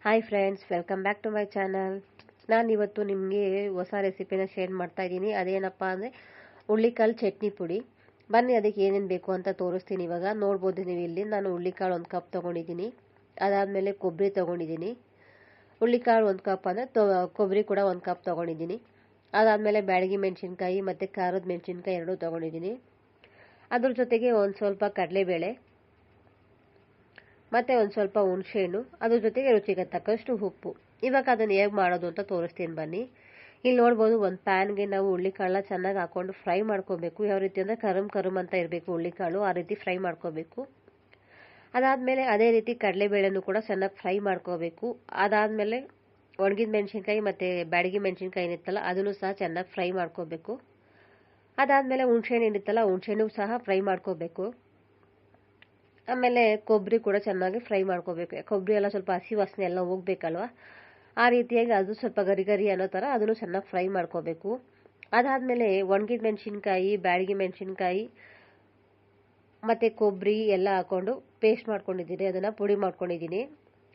Hi friends, welcome back to my channel. ನಾನು ಇವತ್ತು ನಿಮಗೆ ಹೊಸ ರೆಸಿಪಿನ ಶೇರ್ ಮಾಡ್ತಾ ಇದ್ದೀನಿ. ಅದೇನಪ್ಪ ಅಂದರೆ ಹುಳ್ಳಿಕಾಳು ಚಟ್ನಿ ಪುಡಿ. ಬನ್ನಿ ಅದಕ್ಕೆ ಏನೇನು ಬೇಕು ಅಂತ ತೋರಿಸ್ತೀನಿ. ಇವಾಗ ನೋಡ್ಬೋದು ನೀವು ಇಲ್ಲಿ ನಾನು ಹುಳ್ಳಿಕಾಳು 1 ಕಪ್ ತೊಗೊಂಡಿದ್ದೀನಿ. ಅದಾದಮೇಲೆ ಕೊಬ್ಬರಿ ತೊಗೊಂಡಿದ್ದೀನಿ. ಹುಳ್ಳಿಕಾಳು 1 ಕಪ್ ಅಂದರೆ ಕೊಬ್ಬರಿ ಕೂಡ 1 ಕಪ್ ತೊಗೊಂಡಿದ್ದೀನಿ. ಅದಾದಮೇಲೆ ಬ್ಯಾಡಗಿ ಮೆಣಸಿನ್ಕಾಯಿ ಮತ್ತು ಖಾರದ ಮೆಣಸಿನ್ಕಾಯಿ ಎರಡೂ ತೊಗೊಂಡಿದ್ದೀನಿ. ಅದ್ರ ಜೊತೆಗೆ ಒಂದು ಸ್ವಲ್ಪ ಕಡಲೆಬೇಳೆ ಮತ್ತು ಒಂದು ಸ್ವಲ್ಪ ಹುಣಸೆಹಣ್ಣು, ಅದ್ರ ಜೊತೆಗೆ ರುಚಿಗೆ ತಕ್ಕಷ್ಟು ಉಪ್ಪು. ಇವಾಗ ಅದನ್ನು ಹೇಗೆ ಮಾಡೋದು ಅಂತ ತೋರಿಸ್ತೀನಿ ಬನ್ನಿ. ಇಲ್ಲಿ ನೋಡ್ಬೋದು, ಒಂದು ಪ್ಯಾನ್ಗೆ ನಾವು ಹುಳ್ಳಿಕಾಳನ್ನ ಚೆನ್ನಾಗಿ ಹಾಕ್ಕೊಂಡು ಫ್ರೈ ಮಾಡ್ಕೋಬೇಕು. ಯಾವ ರೀತಿ ಅಂದರೆ ಕರಮ್ ಅಂತ ಇರಬೇಕು ಹುಳ್ಳಿಕಾಳು, ಆ ರೀತಿ ಫ್ರೈ ಮಾಡ್ಕೋಬೇಕು. ಅದಾದಮೇಲೆ ಅದೇ ರೀತಿ ಕಡಲೆಬೇಳೆನೂ ಕೂಡ ಚೆನ್ನಾಗಿ ಫ್ರೈ ಮಾಡ್ಕೋಬೇಕು. ಅದಾದಮೇಲೆ ಒಣಗಿದ ಮೆಣಸಿನ್ಕಾಯಿ ಮತ್ತು ಬ್ಯಾಡಗಿ ಮೆಣಸಿನ್ಕಾಯಿ ಏನಿತ್ತಲ್ಲ ಅದನ್ನು ಸಹ ಚೆನ್ನಾಗಿ ಫ್ರೈ ಮಾಡ್ಕೋಬೇಕು. ಅದಾದಮೇಲೆ ಹುಣಸೆಹಣ್ಣು ಏನಿತ್ತಲ್ಲ ಹುಣಸೆಹಣ್ಣು ಸಹ ಫ್ರೈ ಮಾಡ್ಕೋಬೇಕು. ಆಮೇಲೆ ಕೊಬ್ಬರಿ ಕೂಡ ಚೆನ್ನಾಗಿ ಫ್ರೈ ಮಾಡ್ಕೋಬೇಕು. ಕೊಬ್ಬರಿ ಎಲ್ಲ ಸ್ವಲ್ಪ ಹಸಿ ವಾಸನೆ ಎಲ್ಲ ಹೋಗ್ಬೇಕಲ್ವ, ಆ ರೀತಿಯಾಗಿ ಅದು ಸ್ವಲ್ಪ ಗರಿ ಅನ್ನೋ ಥರ ಅದನ್ನು ಚೆನ್ನಾಗಿ ಫ್ರೈ ಮಾಡ್ಕೋಬೇಕು. ಅದಾದಮೇಲೆ ಒಣಗಿದ ಮೆಣಸಿನ್ಕಾಯಿ, ಬ್ಯಾಡಗಿ ಮೆಣಸಿನ್ಕಾಯಿ ಮತ್ತು ಕೊಬ್ಬರಿ ಎಲ್ಲ ಹಾಕ್ಕೊಂಡು ಪೇಸ್ಟ್ ಮಾಡ್ಕೊಂಡಿದ್ದೀನಿ, ಅದನ್ನು ಪುಡಿ ಮಾಡ್ಕೊಂಡಿದ್ದೀನಿ.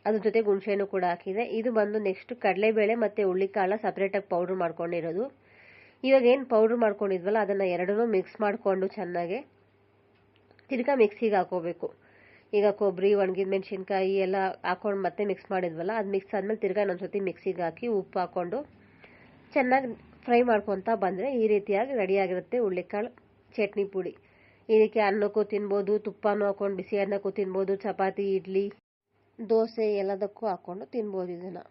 ಅದ್ರ ಜೊತೆಗೆ ಹುಣಸೆಹಣ್ಣು ಕೂಡ ಹಾಕಿದೆ. ಇದು ಬಂದು ನೆಕ್ಸ್ಟ್ ಕಡಲೆಬೇಳೆ ಮತ್ತು ಹುಳ್ಳಿಕಾಳನ್ನ ಸಪ್ರೇಟಾಗಿ ಪೌಡ್ರ್ ಮಾಡ್ಕೊಂಡಿರೋದು. ಇವಾಗ ಏನು ಪೌಡ್ರ್ ಮಾಡ್ಕೊಂಡಿದ್ವಲ್ಲ ಅದನ್ನು ಎರಡನ್ನೂ ಮಿಕ್ಸ್ ಮಾಡಿಕೊಂಡು ಚೆನ್ನಾಗಿ ತಿರ್ಗಾ ಮಿಕ್ಸಿಗೆ ಹಾಕೋಬೇಕು. ಈಗ ಕೊಬ್ಬರಿ, ಒಣಗಿದ ಮೆಣಸಿನ್ಕಾಯಿ ಎಲ್ಲ ಹಾಕೊಂಡು ಮತ್ತೆ ಮಿಕ್ಸ್ ಮಾಡಿದ್ವಲ್ಲ, ಅದು ಮಿಕ್ಸ್ ಆದಮೇಲೆ ತಿರ್ಗಾ ಇನ್ನೊಂದ್ಸತಿ ಮಿಕ್ಸಿಗೆ ಹಾಕಿ ಉಪ್ಪು ಹಾಕ್ಕೊಂಡು ಚೆನ್ನಾಗಿ ಫ್ರೈ ಮಾಡ್ಕೊತಾ ಬಂದರೆ ಈ ರೀತಿಯಾಗಿ ರೆಡಿಯಾಗಿರುತ್ತೆ ಹುಳ್ಳಿಕಾಳು ಚಟ್ನಿ ಪುಡಿ. ಇದಕ್ಕೆ ಅನ್ನಕ್ಕೂ ತಿನ್ಬೋದು, ತುಪ್ಪನೂ ಹಾಕ್ಕೊಂಡು ಬಿಸಿ ಅನ್ನಕ್ಕೂ ತಿನ್ಬೋದು, ಚಪಾತಿ, ಇಡ್ಲಿ, ದೋಸೆ ಎಲ್ಲದಕ್ಕೂ ಹಾಕ್ಕೊಂಡು ತಿನ್ಬೋದು ಇದನ್ನು.